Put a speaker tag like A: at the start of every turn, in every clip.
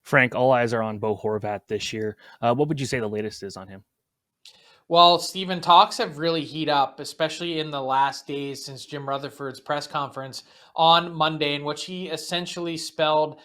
A: Frank, all eyes are on Bo Horvat this year. What would you say the latest is on him?
B: Well, Stephen, talks have really heat up, especially in the last days since Jim Rutherford's press conference on Monday, in which he essentially spelled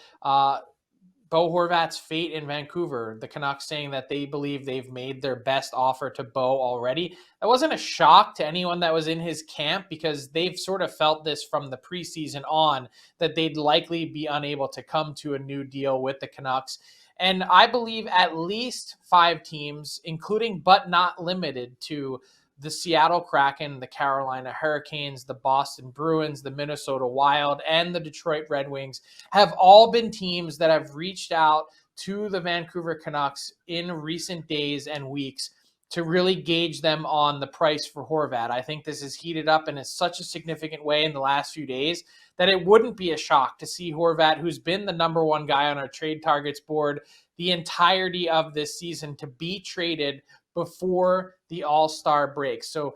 B: Bo Horvat's fate in Vancouver. The Canucks saying that they believe they've made their best offer to Bo already. That wasn't a shock to anyone that was in his camp because they've sort of felt this from the preseason on that they'd likely be unable to come to a new deal with the Canucks. And I believe at least five teams, including but not limited to the Seattle Kraken, the Carolina Hurricanes, the Boston Bruins, the Minnesota Wild, and the Detroit Red Wings, have all been teams that have reached out to the Vancouver Canucks in recent days and weeks to really gauge them on the price for Horvat. I think this has heated up in such a significant way in the last few days that it wouldn't be a shock to see Horvat, who's been the number one guy on our trade targets board the entirety of this season, to be traded before the All-Star break. So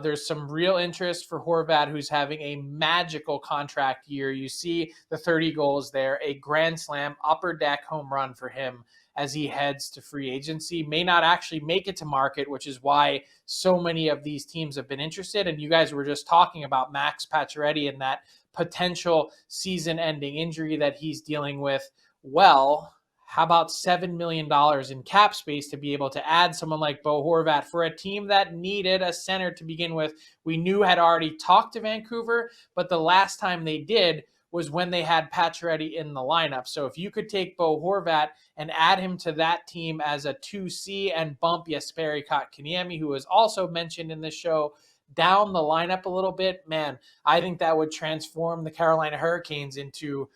B: there's some real interest for Horvat, who's having a magical contract year. You see the 30 goals there, a grand slam, upper deck home run for him as he heads to free agency. May not actually make it to market, which is why so many of these teams have been interested. And you guys were just talking about Max Pacioretty and that potential season-ending injury that he's dealing with. Well, how about $7 million in cap space to be able to add someone like Bo Horvat for a team that needed a center to begin with? We knew had already talked to Vancouver, but the last time they did was when they had Pacioretty in the lineup. So if you could take Bo Horvat and add him to that team as a 2C and bump Jesperi Kotkaniemi, who was also mentioned in this show, down the lineup a little bit, man, I think that would transform the Carolina Hurricanes into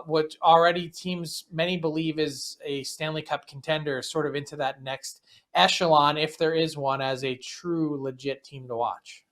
B: what already teams many believe is a Stanley Cup contender, sort of into that next echelon, if there is one, as a true legit team to watch.